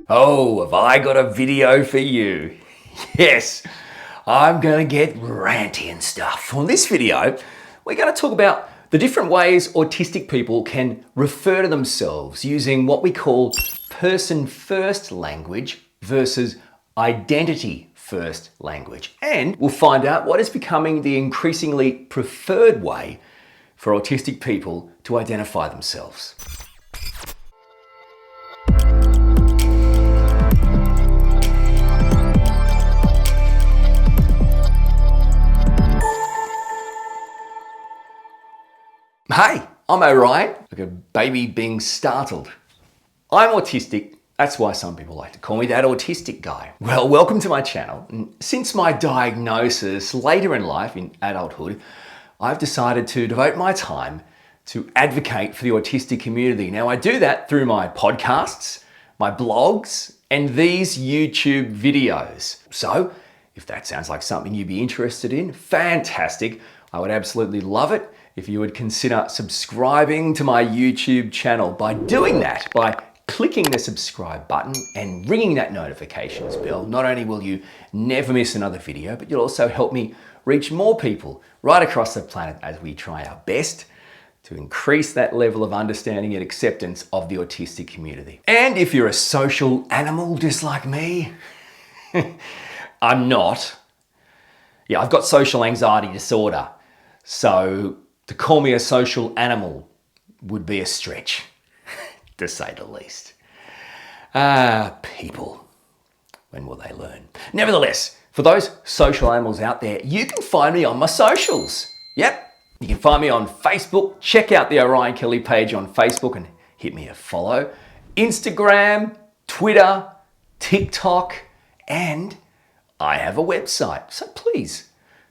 Oh, have I got a video for you? Yes, I'm gonna get ranty and stuff. On this video, we're gonna talk about the different ways autistic people can refer to themselves using what we call person-first language versus identity-first language. And we'll find out what is becoming the increasingly preferred way for autistic people to identify themselves. Hey, I'm Orion, like a baby being startled. I'm autistic, that's why some people like to call me that autistic guy. Well, welcome to my channel. And since my diagnosis later in life, in adulthood, I've decided to devote my time to advocate for the autistic community. Now, I do that through my podcasts, my blogs, and these YouTube videos. So, if that sounds like something you'd be interested in, fantastic. I would absolutely love it if you would consider subscribing to my YouTube channel. By doing that, by clicking the subscribe button and ringing that notifications bell, not only will you never miss another video, but you'll also help me reach more people right across the planet as we try our best to increase that level of understanding and acceptance of the autistic community. And if you're a social animal just like me, I'm not. Yeah, I've got social anxiety disorder. So to call me a social animal would be a stretch, to say the least. People, when will they learn? Nevertheless, for those social animals out there, you can find me on my socials. Yep, you can find me on Facebook. Check out the Orion Kelly page on Facebook and hit me a follow. Instagram, Twitter, TikTok, and I have a website. So please,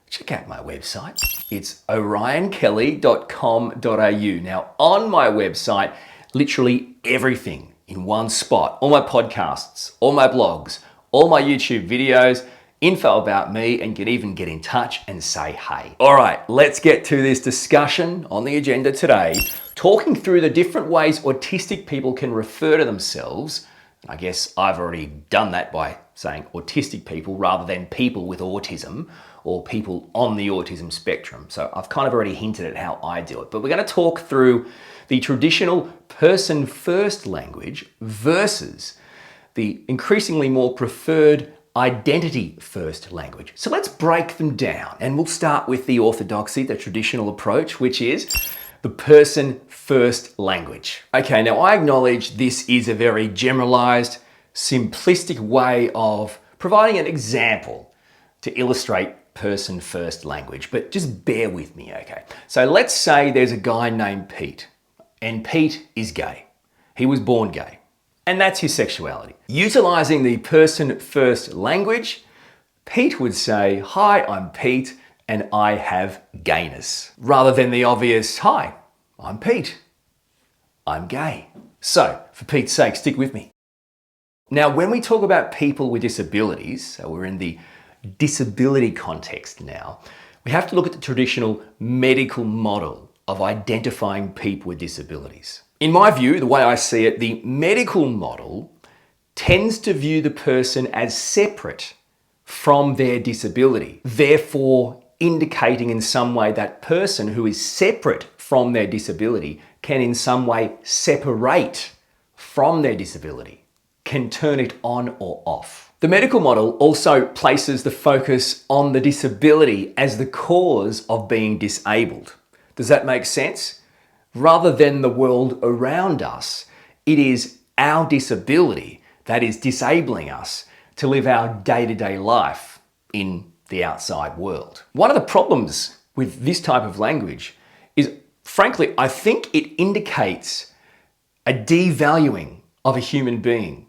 check out my website. It's orionkelly.com.au. Now, on my website, literally everything in one spot. All my podcasts, all my blogs, all my YouTube videos, info about me, and you can even get in touch and say hey. All right, let's get to this discussion on the agenda today, talking through the different ways autistic people can refer to themselves. I guess I've already done that by saying autistic people rather than people with autism or people on the autism spectrum. So I've kind of already hinted at how I do it, but we're going to talk through the traditional person-first language versus the increasingly more preferred identity-first language. So let's break them down, and we'll start with the orthodoxy, the traditional approach, which is the person-first language. Okay, now I acknowledge this is a very generalized, simplistic way of providing an example to illustrate person-first language, but just bear with me, okay? So let's say there's a guy named Pete, and Pete is gay. He was born gay, and that's his sexuality. Utilizing the person-first language, Pete would say, "Hi, I'm Pete, and I have gayness," rather than the obvious, "Hi, I'm Pete, I'm gay." So, for Pete's sake, stick with me. Now, when we talk about people with disabilities, so we're in the disability context now, we have to look at the traditional medical model of identifying people with disabilities. In my view, the way I see it, the medical model tends to view the person as separate from their disability, therefore indicating in some way that person who is separate from their disability can in some way separate from their disability, can turn it on or off. The medical model also places the focus on the disability as the cause of being disabled. Does that make sense? Rather than the world around us, it is our disability that is disabling us to live our day-to-day life in the outside world. One of the problems with this type of language is, frankly, I think it indicates a devaluing of a human being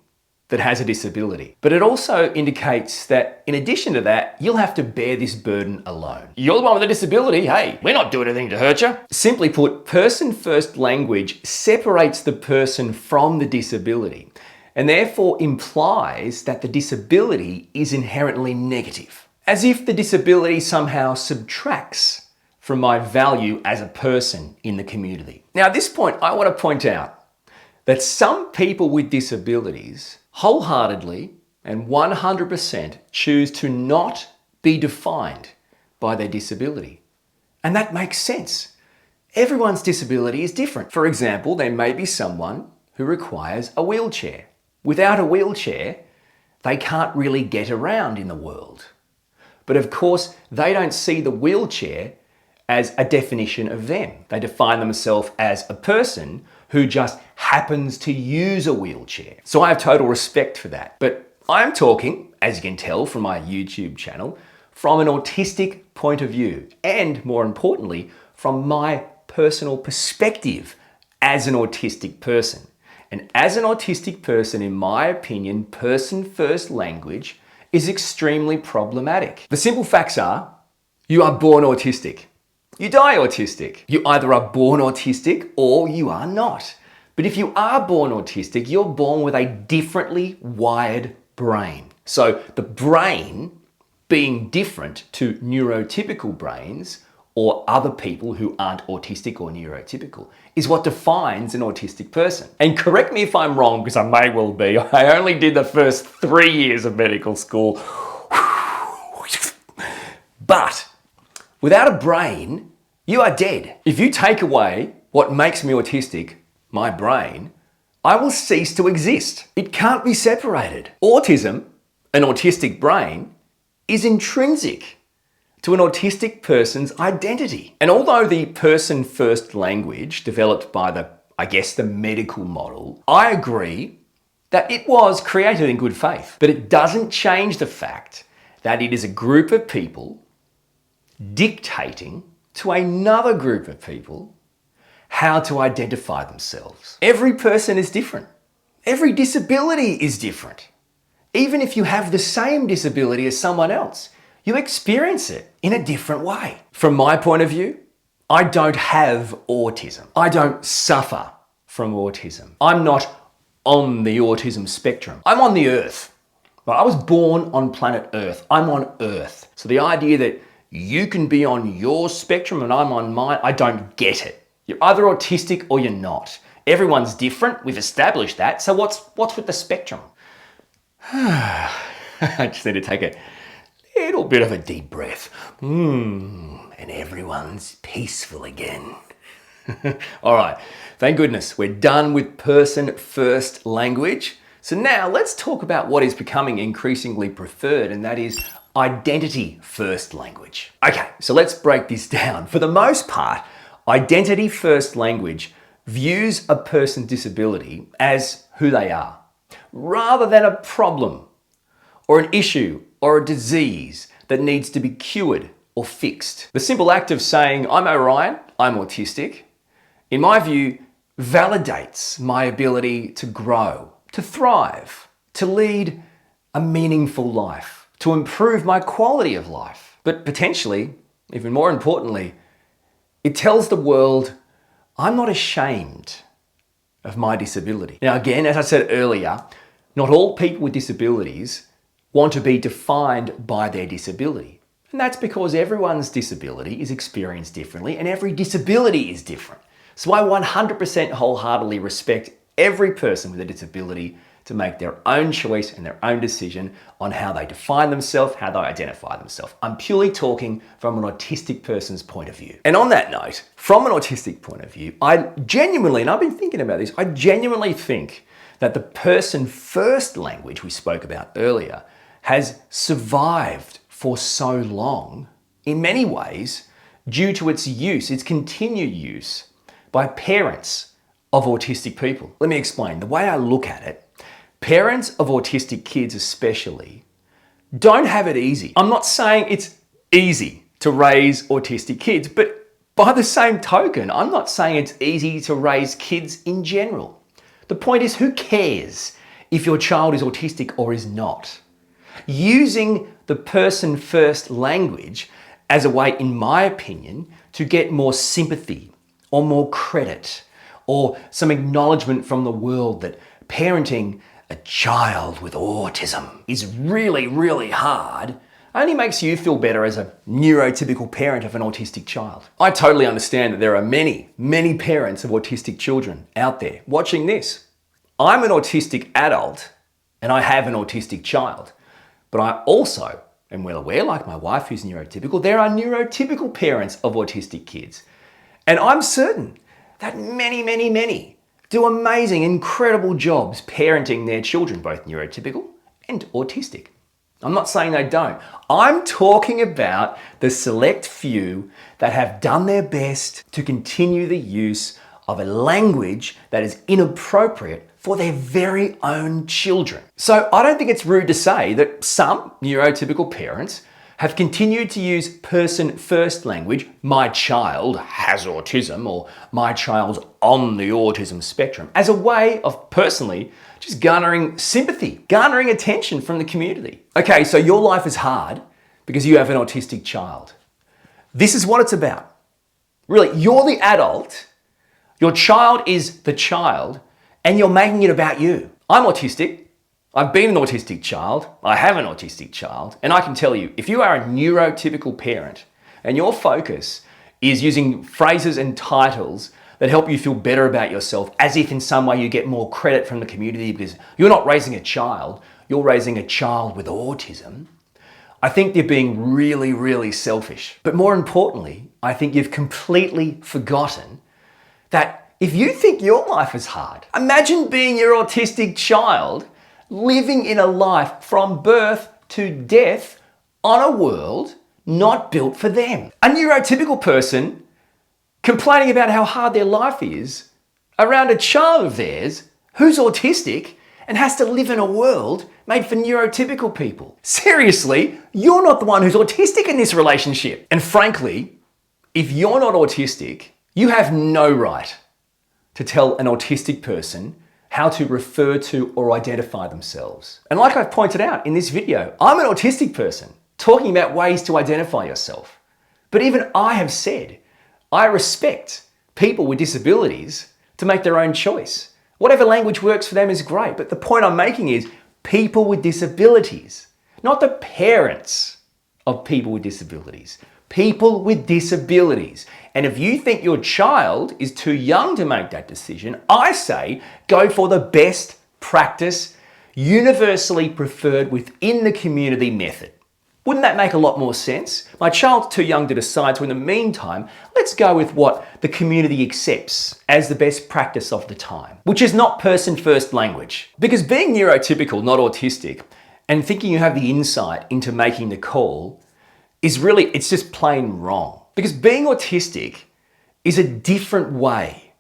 that has a disability. But it also indicates that in addition to that, you'll have to bear this burden alone. You're the one with a disability, hey, we're not doing anything to hurt you. Simply put, person-first language separates the person from the disability and therefore implies that the disability is inherently negative, as if the disability somehow subtracts from my value as a person in the community. Now, at this point, I want to point out that some people with disabilities wholeheartedly and 100% choose to not be defined by their disability. And that makes sense. Everyone's disability is different. For example, there may be someone who requires a wheelchair. Without a wheelchair, they can't really get around in the world. But of course, they don't see the wheelchair as a definition of them. They define themselves as a person who just happens to use a wheelchair. So I have total respect for that. But I'm talking, as you can tell from my YouTube channel, from an autistic point of view, and more importantly, from my personal perspective as an autistic person. And as an autistic person, in my opinion, person-first language is extremely problematic. The simple facts are, you are born autistic. You die autistic. You either are born autistic or you are not. But if you are born autistic, you're born with a differently wired brain. So the brain being different to neurotypical brains or other people who aren't autistic or neurotypical is what defines an autistic person. And correct me if I'm wrong, because I may well be. I only did the first 3 years of medical school. But without a brain, you are dead. If you take away what makes me autistic, my brain, I will cease to exist. It can't be separated. Autism, an autistic brain, is intrinsic to an autistic person's identity. And although the person-first language developed by the medical model, I agree that it was created in good faith. But it doesn't change the fact that it is a group of people dictating to another group of people how to identify themselves. Every person is different. Every disability is different. Even if you have the same disability as someone else, you experience it in a different way. From my point of view, I don't have autism. I don't suffer from autism. I'm not on the autism spectrum. I'm on the earth. I was born on planet Earth. I'm on Earth. So the idea that you can be on your spectrum and I'm on mine, I don't get it. You're either autistic or you're not. Everyone's different. We've established that. So what's with the spectrum? I just need to take a little bit of a deep breath. And everyone's peaceful again. All right. Thank goodness we're done with person-first language. So now let's talk about what is becoming increasingly preferred, and that is identity-first language. Okay, so let's break this down. For the most part, identity-first language views a person's disability as who they are, rather than a problem or an issue or a disease that needs to be cured or fixed. The simple act of saying, I'm Orion, I'm autistic, in my view, validates my ability to grow, to thrive, to lead a meaningful life, to improve my quality of life. But potentially, even more importantly, it tells the world I'm not ashamed of my disability. Now again, as I said earlier, not all people with disabilities want to be defined by their disability. And that's because everyone's disability is experienced differently and every disability is different. So I 100% wholeheartedly respect every person with a disability to make their own choice and their own decision on how they define themselves, how they identify themselves. I'm purely talking from an autistic person's point of view. And on that note, from an autistic point of view, I genuinely, and I've been thinking about this, I genuinely think that the person-first language we spoke about earlier has survived for so long, in many ways, due to its use, its continued use by parents of autistic people. Let me explain. The way I look at it, parents of autistic kids especially don't have it easy. I'm not saying it's easy to raise autistic kids, but by the same token, I'm not saying it's easy to raise kids in general. The point is, who cares if your child is autistic or is not? Using the person-first language as a way, in my opinion, to get more sympathy or more credit or some acknowledgement from the world that parenting a child with autism is really, really hard only makes you feel better as a neurotypical parent of an autistic child. I totally understand that there are many, many parents of autistic children out there watching this. I'm an autistic adult and I have an autistic child. But I also am well aware, like my wife who's neurotypical, there are neurotypical parents of autistic kids. And I'm certain that many do amazing, incredible jobs parenting their children, both neurotypical and autistic. I'm not saying they don't. I'm talking about the select few that have done their best to continue the use of a language that is inappropriate for their very own children. So I don't think it's rude to say that some neurotypical parents have continued to use person-first language, my child has autism, or my child's on the autism spectrum, as a way of personally just garnering sympathy, garnering attention from the community. Okay, so your life is hard because you have an autistic child. This is what it's about. Really, you're the adult, your child is the child, and you're making it about you. I'm autistic. I've been an autistic child, I have an autistic child, and I can tell you, if you are a neurotypical parent and your focus is using phrases and titles that help you feel better about yourself, as if in some way you get more credit from the community because you're not raising a child, you're raising a child with autism, I think you're being really selfish. But more importantly, I think you've completely forgotten that if you think your life is hard, imagine being your autistic child living in a life from birth to death on a world not built for them. A neurotypical person complaining about how hard their life is around a child of theirs who's autistic and has to live in a world made for neurotypical people. Seriously, you're not the one who's autistic in this relationship. And frankly, if you're not autistic, you have no right to tell an autistic person how to refer to or identify themselves. And like I've pointed out in this video, I'm an autistic person talking about ways to identify yourself. But even I have said, I respect people with disabilities to make their own choice. Whatever language works for them is great. But the point I'm making is people with disabilities, not the parents of people with disabilities. People with disabilities. And if you think your child is too young to make that decision, I say go for the best practice, universally preferred within the community method. Wouldn't that make a lot more sense? My child's too young to decide, so in the meantime, let's go with what the community accepts as the best practice of the time, which is not person-first language. Because being neurotypical, not autistic, and thinking you have the insight into making the call is really, it's just plain wrong. Because being autistic is a different way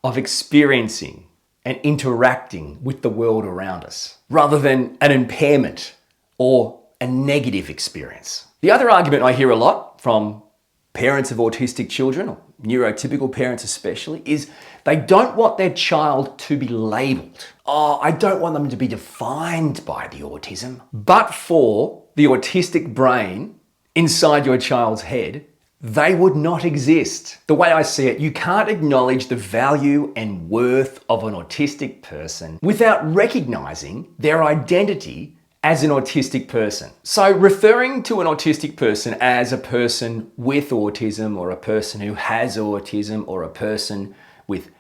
of experiencing and interacting with the world around us, rather than an impairment or a negative experience. The other argument I hear a lot from parents of autistic children, or neurotypical parents especially, is they don't want their child to be labelled. Oh, I don't want them to be defined by the autism. But for the autistic brain inside your child's head, they would not exist. The way I see it, you can't acknowledge the value and worth of an autistic person without recognizing their identity as an autistic person. So referring to an autistic person as a person with autism, or a person who has autism, or a person with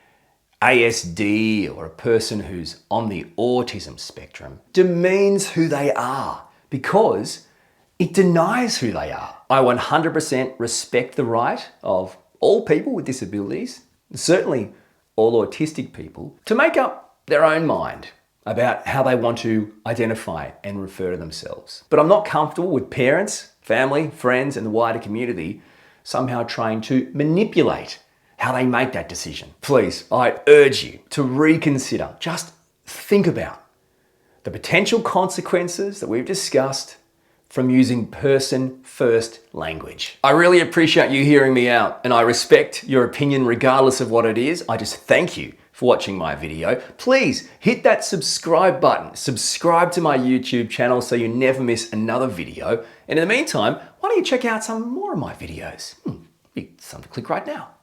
ASD, or a person who's on the autism spectrum, demeans who they are, because it denies who they are. I 100% respect the right of all people with disabilities, certainly all autistic people, to make up their own mind about how they want to identify and refer to themselves. But I'm not comfortable with parents, family, friends, and the wider community somehow trying to manipulate how they make that decision. Please, I urge you to reconsider. Just think about the potential consequences that we've discussed from using person-first language. I really appreciate you hearing me out, and I respect your opinion regardless of what it is. I just thank you for watching my video. Please hit that subscribe button. Subscribe to my YouTube channel so you never miss another video. And in the meantime, why don't you check out some more of my videos? Be something to click right now.